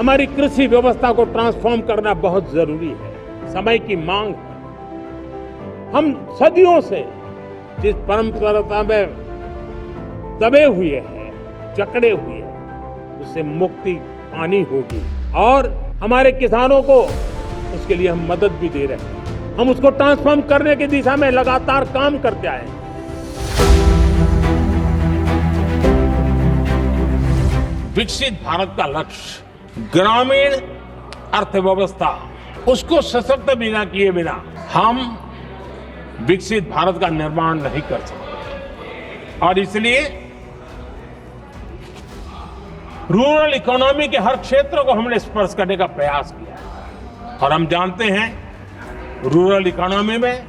हमारी कृषि व्यवस्था को ट्रांसफॉर्म करना बहुत जरूरी है, समय की मांग है। हम सदियों से जिस परंपरा में दबे हुए हैं, जकड़े हुए हैं, उससे मुक्ति पानी होगी और हमारे किसानों को उसके लिए हम मदद भी दे रहे हैं। हम उसको ट्रांसफॉर्म करने की दिशा में लगातार काम करते आए हैं। विकसित भारत का लक्ष्य, ग्रामीण अर्थव्यवस्था, उसको सशक्त बिना किए बिना हम विकसित भारत का निर्माण नहीं कर सकते। और इसलिए रूरल इकोनॉमी के हर क्षेत्र को हमने स्पर्श करने का प्रयास किया है। और हम जानते हैं रूरल इकोनॉमी में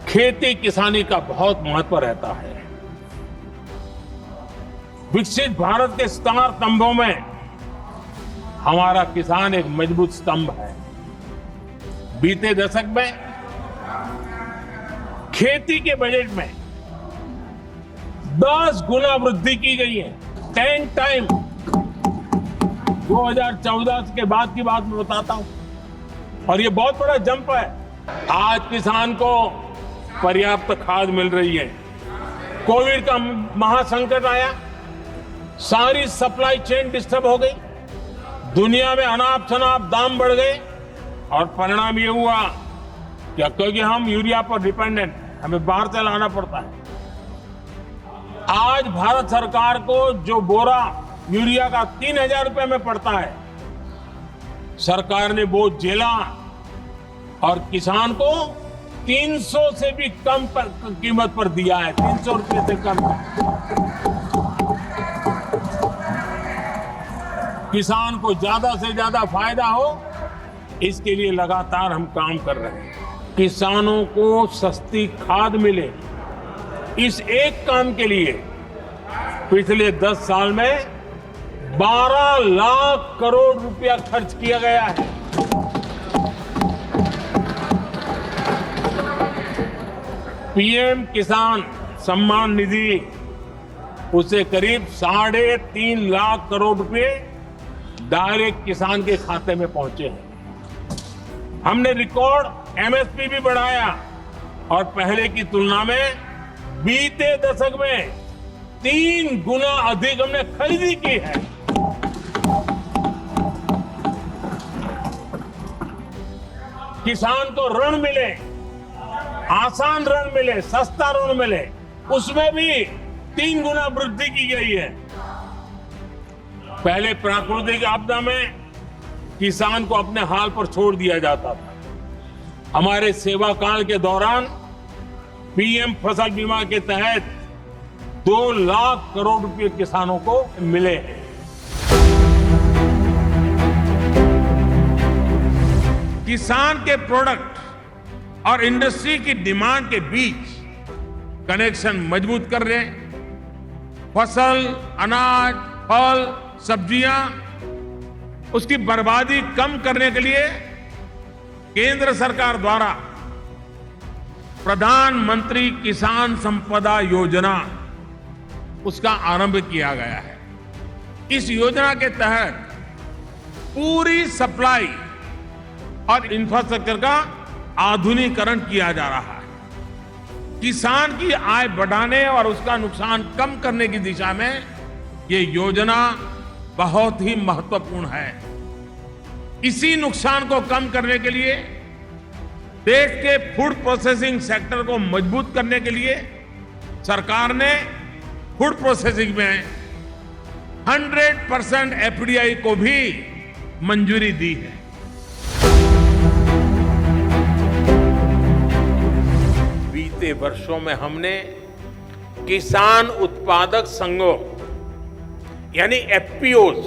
खेती किसानी का बहुत महत्व रहता है। विकसित भारत के स्टार स्तंभों में हमारा किसान एक मजबूत स्तंभ है। बीते दशक में खेती के बजट में 10 गुना वृद्धि की गई है। 10 टाइम 2014 के बाद की बात मैं बताता हूं, और ये बहुत बड़ा जंप है। आज किसान को पर्याप्त खाद मिल रही है। कोविड का महासंकट आया, सारी सप्लाई चेन डिस्टर्ब हो गई, दुनिया में अनाप शनाप दाम बढ़ गए और परिणाम ये हुआ कि क्योंकि हम यूरिया पर डिपेंडेंट, हमें बाहर से लाना पड़ता है। आज भारत सरकार को जो बोरा यूरिया का 3,000 रुपए में पड़ता है, सरकार ने वो झेला और किसान को 300 से भी कम कीमत पर दिया है। 300 रुपए से कम। किसान को ज्यादा से ज्यादा फायदा हो, इसके लिए लगातार हम काम कर रहे हैं। किसानों को सस्ती खाद मिले, इस एक काम के लिए पिछले 10 साल में 12 लाख करोड़ रुपया खर्च किया गया है। पीएम किसान सम्मान निधि, उसे करीब 3.5 लाख करोड़ रुपए डायरेक्ट किसान के खाते में पहुंचे हैं। हमने रिकॉर्ड एमएसपी भी बढ़ाया और पहले की तुलना में बीते दशक में 3 गुना अधिक हमने खरीदी की है। किसान को ऋण मिले, आसान ऋण मिले, सस्ता ऋण मिले, उसमें भी 3 गुना वृद्धि की गई है। पहले प्राकृतिक आपदा में किसान को अपने हाल पर छोड़ दिया जाता था। हमारे सेवा काल के दौरान पीएम फसल बीमा के तहत 2 लाख करोड़ रुपए किसानों को मिले हैं। किसान के प्रोडक्ट और इंडस्ट्री की डिमांड के बीच कनेक्शन मजबूत कर रहे हैं। फसल, अनाज, फल, सब्जियां, उसकी बर्बादी कम करने के लिए केंद्र सरकार द्वारा प्रधानमंत्री किसान संपदा योजना, उसका आरंभ किया गया है। इस योजना के तहत पूरी सप्लाई और इंफ्रास्ट्रक्चर का आधुनिकीकरण किया जा रहा है। किसान की आय बढ़ाने और उसका नुकसान कम करने की दिशा में ये योजना बहुत ही महत्वपूर्ण है। इसी नुकसान को कम करने के लिए देश के फूड प्रोसेसिंग सेक्टर को मजबूत करने के लिए सरकार ने फूड प्रोसेसिंग में 100% एफडीआई को भी मंजूरी दी है। बीते वर्षों में हमने किसान उत्पादक संघों यानी एफपीओज,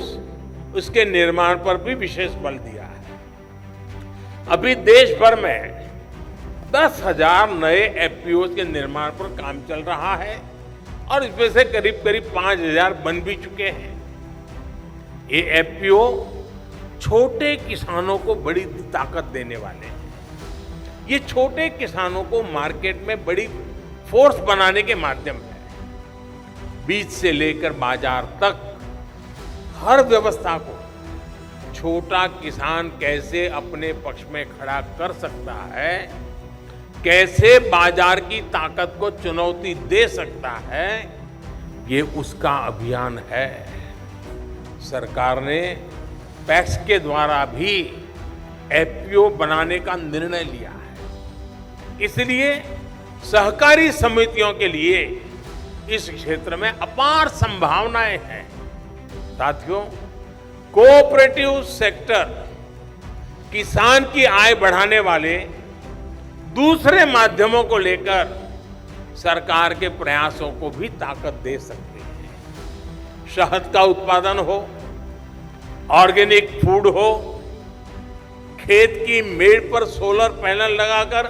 उसके निर्माण पर भी विशेष बल दिया है। अभी देश भर में 10,000 नए एफपीओज के निर्माण पर काम चल रहा है और इसमें से करीब 5,000 बन भी चुके हैं। ये एफपीओ छोटे किसानों को बड़ी ताकत देने वाले हैं। ये छोटे किसानों को मार्केट में बड़ी फोर्स बनाने के माध्यम है। बीज से लेकर बाजार तक हर व्यवस्था को छोटा किसान कैसे अपने पक्ष में खड़ा कर सकता है, कैसे बाजार की ताकत को चुनौती दे सकता है, ये उसका अभियान है। सरकार ने पैक्स के द्वारा भी एफपीओ बनाने का निर्णय लिया है। इसलिए सहकारी समितियों के लिए इस क्षेत्र में अपार संभावनाएं हैं। साथियों, कोऑपरेटिव सेक्टर किसान की आय बढ़ाने वाले दूसरे माध्यमों को लेकर सरकार के प्रयासों को भी ताकत दे सकते हैं। शहद का उत्पादन हो, ऑर्गेनिक फूड हो, खेत की मेड़ पर सोलर पैनल लगाकर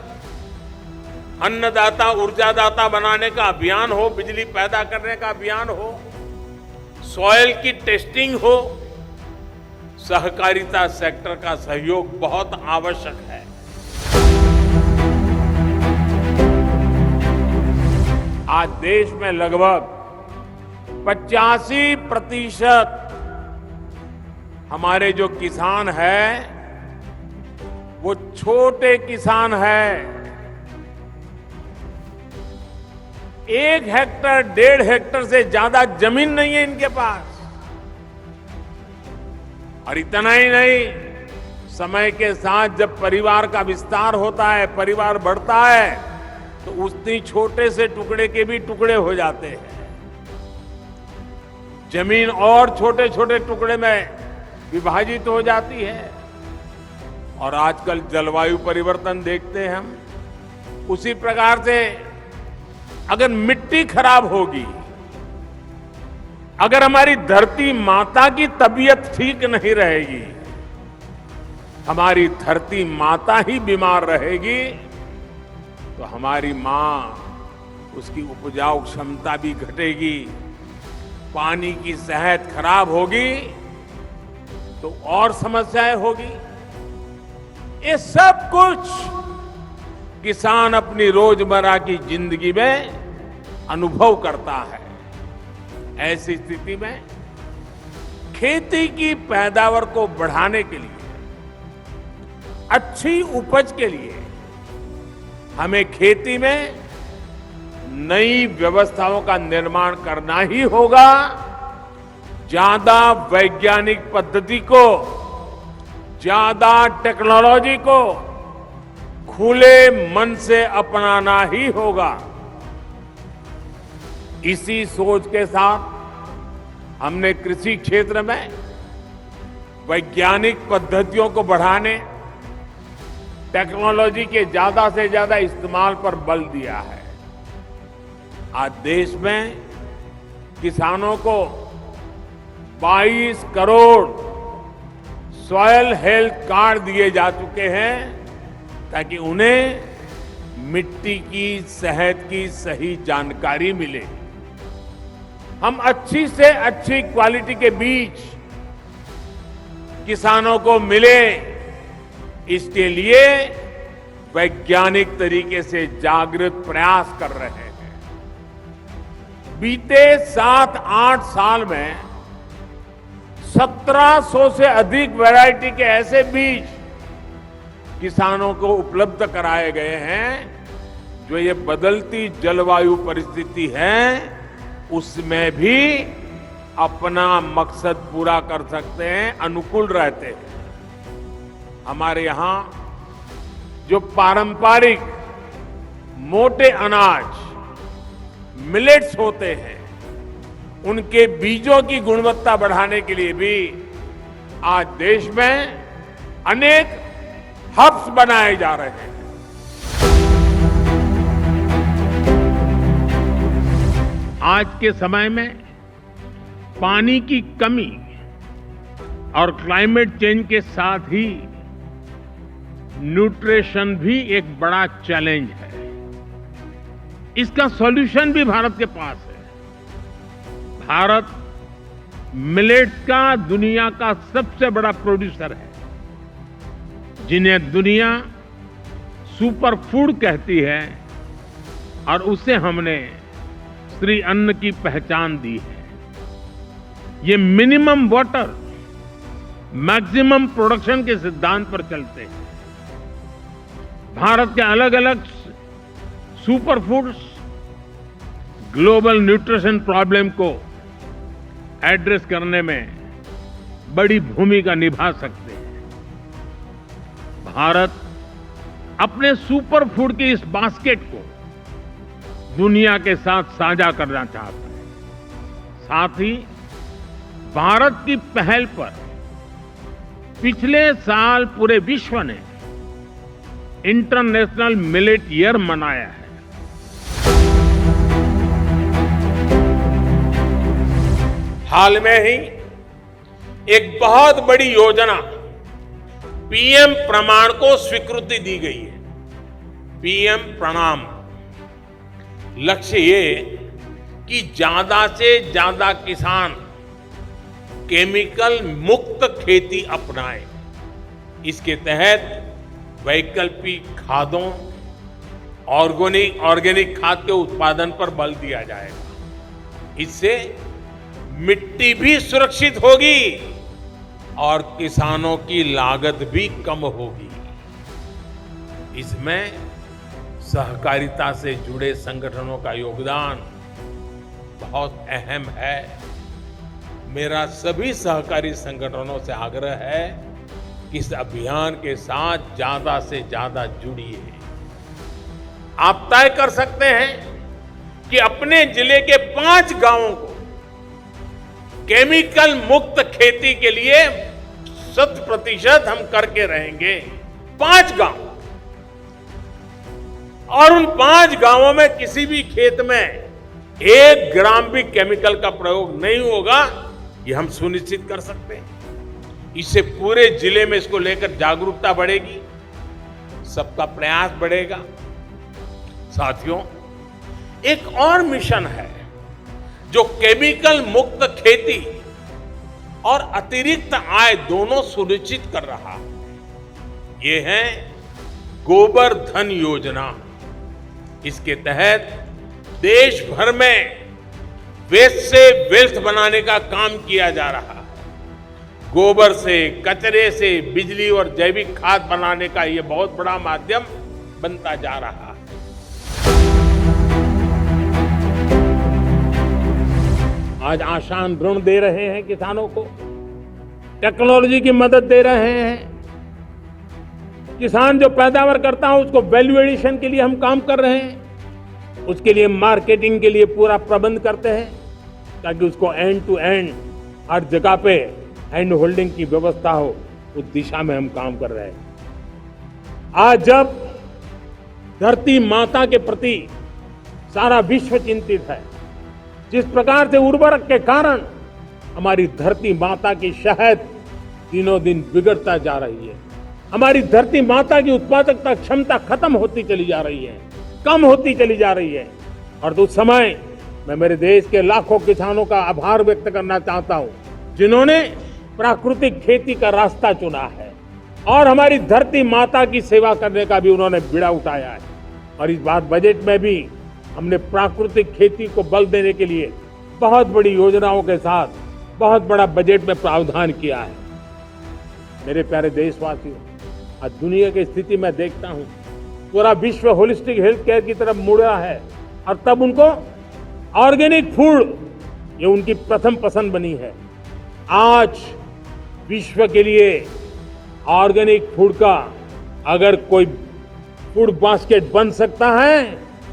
अन्नदाता ऊर्जादाता बनाने का अभियान हो, बिजली पैदा करने का अभियान हो, सॉइल की टेस्टिंग हो, सहकारिता सेक्टर का सहयोग बहुत आवश्यक है। आज देश में लगभग 85% हमारे जो किसान हैं वो छोटे किसान हैं। 1 हेक्टर 1.5 हेक्टर से ज्यादा जमीन नहीं है इनके पास। और इतना ही नहीं, समय के साथ जब परिवार का विस्तार होता है, परिवार बढ़ता है, तो उतनी छोटे से टुकड़े के भी टुकड़े हो जाते हैं। जमीन और छोटे छोटे टुकड़े में विभाजित हो जाती है। और आजकल जलवायु परिवर्तन देखते हैं हम। उसी प्रकार से अगर मिट्टी खराब होगी, अगर हमारी धरती माता की तबीयत ठीक नहीं रहेगी, हमारी धरती माता ही बीमार रहेगी, तो हमारी मां, उसकी उपजाऊ क्षमता भी घटेगी, पानी की सेहत खराब होगी, तो और समस्याएं होगी। ये सब कुछ किसान अपनी रोजमर्रा की जिंदगी में अनुभव करता है। ऐसी स्थिति में खेती की पैदावार को बढ़ाने के लिए, अच्छी उपज के लिए हमें खेती में नई व्यवस्थाओं का निर्माण करना ही होगा। ज्यादा वैज्ञानिक पद्धति को, ज्यादा टेक्नोलॉजी को खुले मन से अपनाना ही होगा। इसी सोच के साथ हमने कृषि क्षेत्र में वैज्ञानिक पद्धतियों को बढ़ाने, टेक्नोलॉजी के ज्यादा से ज्यादा इस्तेमाल पर बल दिया है। आज देश में किसानों को 22 करोड़ सॉयल हेल्थ कार्ड दिए जा चुके हैं, ताकि उन्हें मिट्टी की सेहत की सही जानकारी मिले। हम अच्छी से अच्छी क्वालिटी के बीज किसानों को मिले, इसके लिए वैज्ञानिक तरीके से जागृत प्रयास कर रहे हैं। बीते 7-8 साल में 1700 से अधिक वैरायटी के ऐसे बीज किसानों को उपलब्ध कराए गए हैं, जो ये बदलती जलवायु परिस्थिति है उसमें भी अपना मकसद पूरा कर सकते हैं, अनुकूल रहते हैं। हमारे यहां जो पारंपरिक मोटे अनाज मिलेट्स होते हैं, उनके बीजों की गुणवत्ता बढ़ाने के लिए भी आज देश में अनेक हब्स बनाए जा रहे हैं। आज के समय में पानी की कमी और क्लाइमेट चेंज के साथ ही न्यूट्रिशन भी एक बड़ा चैलेंज है। इसका सॉल्यूशन भी भारत के पास है। भारत मिलेट्स का दुनिया का सबसे बड़ा प्रोड्यूसर है, जिन्हें दुनिया सुपर फूड कहती है, और उसे हमने श्री अन्न की पहचान दी है। ये मिनिमम वाटर मैक्सिमम प्रोडक्शन के सिद्धांत पर चलते हैं। भारत के अलग अलग super foods global nutrition problem को एड्रेस करने में बड़ी भूमिका निभा सकते हैं। भारत अपने सुपर फूड की इस बास्केट को दुनिया के साथ साझा करना चाहता है। साथ ही भारत की पहल पर पिछले साल पूरे विश्व ने इंटरनेशनल मिलेट ईयर मनाया है। हाल में ही एक बहुत बड़ी योजना पीएम प्रमाण को स्वीकृति दी गई है। पीएम प्रणाम लक्ष्य ये कि ज्यादा से ज्यादा किसान केमिकल मुक्त खेती अपनाएं। इसके तहत वैकल्पिक खादों ऑर्गेनिक खाद के उत्पादन पर बल दिया जाएगा। इससे मिट्टी भी सुरक्षित होगी और किसानों की लागत भी कम होगी। इसमें सहकारिता से जुड़े संगठनों का योगदान बहुत अहम है। मेरा सभी सहकारी संगठनों से आग्रह है कि इस अभियान के साथ ज्यादा से ज्यादा जुड़िए। आप तय कर सकते हैं कि अपने जिले के 5 गांवों को केमिकल मुक्त खेती के लिए 100% हम करके रहेंगे। 5 गांव, और उन 5 गांवों में किसी भी खेत में 1 ग्राम भी केमिकल का प्रयोग नहीं होगा, ये हम सुनिश्चित कर सकते हैं। इससे पूरे जिले में इसको लेकर जागरूकता बढ़ेगी, सबका प्रयास बढ़ेगा। साथियों, एक और मिशन है जो केमिकल मुक्त खेती और अतिरिक्त आय दोनों सुनिश्चित कर रहा है। ये है गोबर धन योजना। इसके तहत देश भर में वेस्ट से वेल्थ बनाने का काम किया जा रहा है। गोबर से, कचरे से बिजली और जैविक खाद बनाने का यह बहुत बड़ा माध्यम बनता जा रहा है। आज आसान ऋण दे रहे हैं किसानों को, टेक्नोलॉजी की मदद दे रहे हैं। किसान जो पैदावार करता है उसको वैल्यू एडिशन के लिए हम काम कर रहे हैं। उसके लिए मार्केटिंग के लिए पूरा प्रबंध करते हैं ताकि उसको एंड टू एंड हर जगह पे हैंड होल्डिंग की व्यवस्था हो। उस दिशा में हम काम कर रहे हैं। आज जब धरती माता के प्रति सारा विश्व चिंतित है, जिस प्रकार से उर्वरक के कारण हमारी धरती माता की शहद दिनों दिन बिगड़ता जा रही है, हमारी धरती माता की उत्पादकता क्षमता खत्म होती चली जा रही है, कम होती चली जा रही है। और उस समय मैं मेरे देश के लाखों किसानों का आभार व्यक्त करना चाहता हूं, जिन्होंने प्राकृतिक खेती का रास्ता चुना है और हमारी धरती माता की सेवा करने का भी उन्होंने बीड़ा उठाया है। और इस बार बजट में भी हमने प्राकृतिक खेती को बल देने के लिए बहुत बड़ी योजनाओं के साथ बहुत बड़ा बजट में प्रावधान किया है। मेरे प्यारे देशवासियों, आज दुनिया की स्थिति में देखता हूं, पूरा विश्व होलिस्टिक हेल्थ केयर की तरफ मुड़ा है और तब उनको ऑर्गेनिक फूड ये उनकी प्रथम पसंद बनी है। आज विश्व के लिए ऑर्गेनिक फूड का अगर कोई फूड बास्केट बन सकता है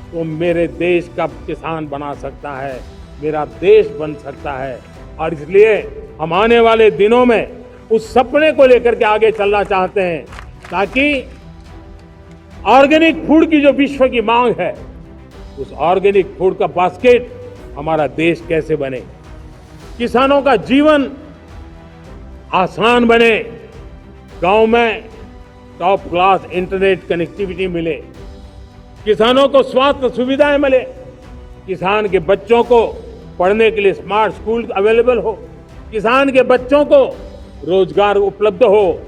तो मेरे देश का किसान बना सकता है, मेरा देश बन सकता है। और इसलिए हम आने वाले दिनों में उस सपने को लेकर के आगे चलना चाहते हैं ताकि ऑर्गेनिक फूड की जो विश्व की मांग है, उस ऑर्गेनिक फूड का बास्केट हमारा देश कैसे बने, किसानों का जीवन आसान बने, गांव में टॉप क्लास इंटरनेट कनेक्टिविटी मिले, किसानों को स्वास्थ्य सुविधाएं मिले, किसान के बच्चों को पढ़ने के लिए स्मार्ट स्कूल अवेलेबल हो, किसान के बच्चों को रोजगार उपलब्ध हो।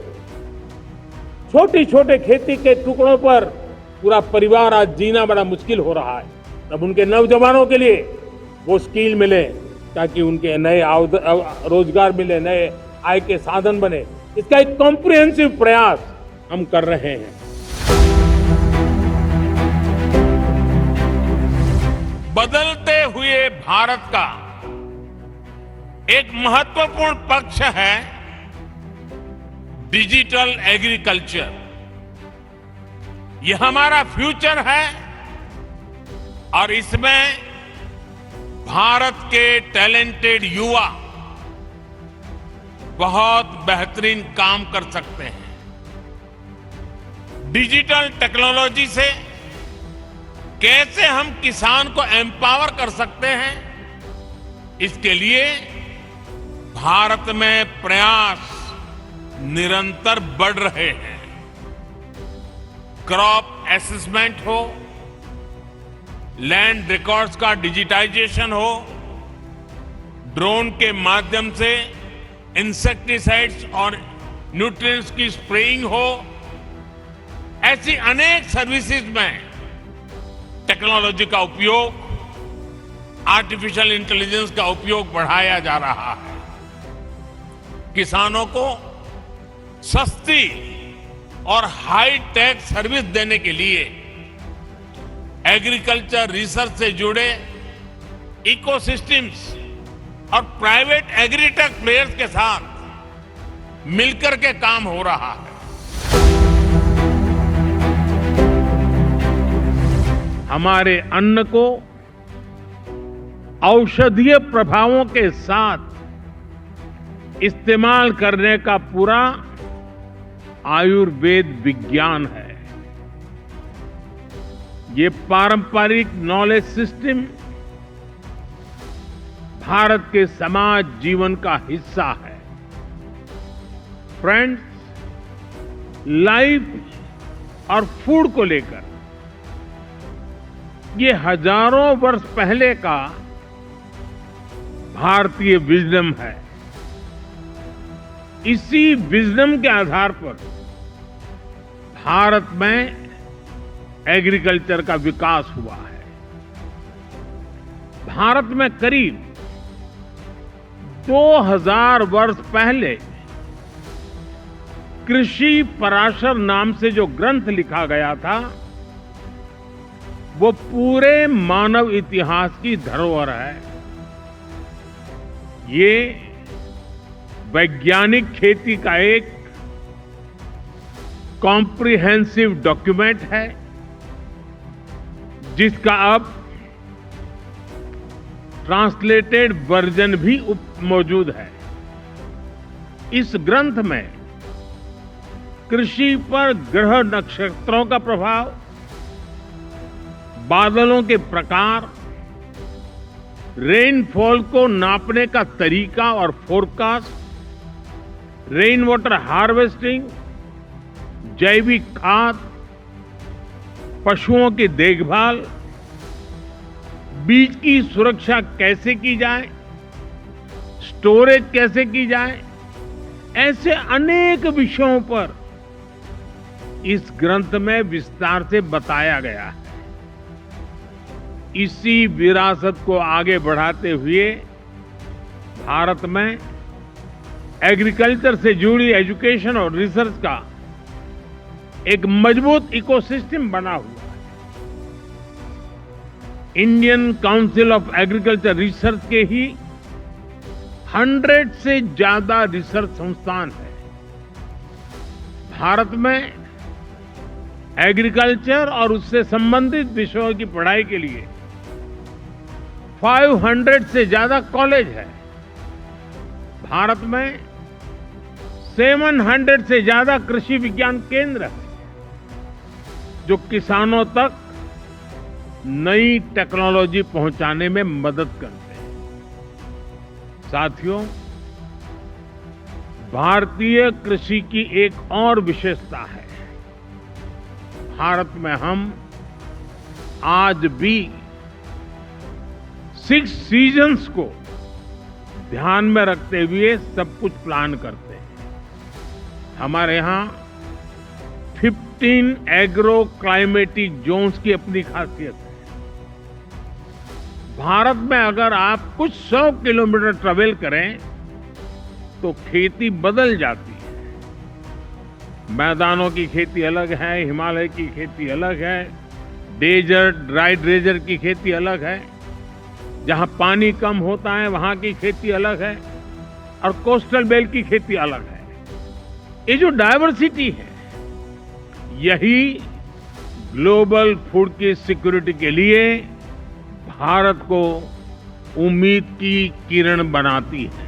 छोटी छोटे खेती के टुकड़ों पर पूरा परिवार आज जीना बड़ा मुश्किल हो रहा है, तब उनके नौजवानों के लिए वो स्किल मिले ताकि उनके नए रोजगार मिले, नए आय के साधन बने। इसका एक कॉम्प्रिहेंसिव प्रयास हम कर रहे हैं। बदलते हुए भारत का एक महत्वपूर्ण पक्ष है डिजिटल एग्रीकल्चर। यह हमारा फ्यूचर है और इसमें भारत के टैलेंटेड युवा बहुत बेहतरीन काम कर सकते हैं। डिजिटल टेक्नोलॉजी से कैसे हम किसान को एम्पावर कर सकते हैं, इसके लिए भारत में प्रयास निरंतर बढ़ रहे हैं। क्रॉप असेसमेंट हो, लैंड रिकॉर्ड्स का डिजिटाइजेशन हो, ड्रोन के माध्यम से इंसेक्टिसाइड्स और न्यूट्रिएंट्स की स्प्रेइंग हो, ऐसी अनेक सर्विसेज में टेक्नोलॉजी का उपयोग, आर्टिफिशियल इंटेलिजेंस का उपयोग बढ़ाया जा रहा है। किसानों को सस्ती और हाई टेक सर्विस देने के लिए एग्रीकल्चर रिसर्च से जुड़े इकोसिस्टम्स और प्राइवेट एग्रीटेक प्लेयर्स के साथ मिलकर के काम हो रहा है। हमारे अन्न को औषधीय प्रभावों के साथ इस्तेमाल करने का पूरा आयुर्वेद विज्ञान है। ये पारंपरिक नॉलेज सिस्टम भारत के समाज जीवन का हिस्सा है। फ्रेंड्स, लाइफ और फूड को लेकर ये हजारों वर्ष पहले का भारतीय विजडम है। इसी विजडम के आधार पर भारत में एग्रीकल्चर का विकास हुआ है। भारत में करीब 2000 वर्ष पहले कृषि पराशर नाम से जो ग्रंथ लिखा गया था, वो पूरे मानव इतिहास की धरोहर है। ये वैज्ञानिक खेती का एक कॉम्प्रिहेंसिव डॉक्यूमेंट है, जिसका अब ट्रांसलेटेड वर्जन भी मौजूद है। इस ग्रंथ में कृषि पर ग्रह नक्षत्रों का प्रभाव, बादलों के प्रकार, रेनफॉल को नापने का तरीका और फोरकास्ट, रेन वाटर हार्वेस्टिंग, जैविक खाद, पशुओं की देखभाल, बीज की सुरक्षा कैसे की जाए, स्टोरेज कैसे की जाए, ऐसे अनेक विषयों पर इस ग्रंथ में विस्तार से बताया गया है। इसी विरासत को आगे बढ़ाते हुए भारत में एग्रीकल्चर से जुड़ी एजुकेशन और रिसर्च का एक मजबूत इकोसिस्टम बना हुआ है। Indian council of agriculture research के ही 100 से ज्यादा रिसर्च संस्थान है। भारत में एग्रीकल्चर और उससे संबंधित विषयों की पढ़ाई के लिए 500 से ज्यादा कॉलेज है। भारत में 700 से ज्यादा कृषि विज्ञान केंद्र है, जो किसानों तक नई टेक्नोलॉजी पहुंचाने में मदद करते हैं। साथियों, भारतीय कृषि की एक और विशेषता है। भारत में हम आज भी 6 सीजन्स को ध्यान में रखते हुए सब कुछ प्लान करते हैं। हमारे यहाँ 15 एग्रो क्लाइमेटिक जोन्स की अपनी खासियत है। भारत में अगर आप कुछ 100 किलोमीटर ट्रेवल करें तो खेती बदल जाती है। मैदानों की खेती अलग है, हिमालय की खेती अलग है, डेजर्ट ड्राई डेजर्ट की खेती अलग है, जहां पानी कम होता है वहां की खेती अलग है और कोस्टल बेल्ट की खेती अलग है। ये जो डायवर्सिटी है यही ग्लोबल फूड की सिक्योरिटी के लिए भारत को उम्मीद की किरण बनाती है।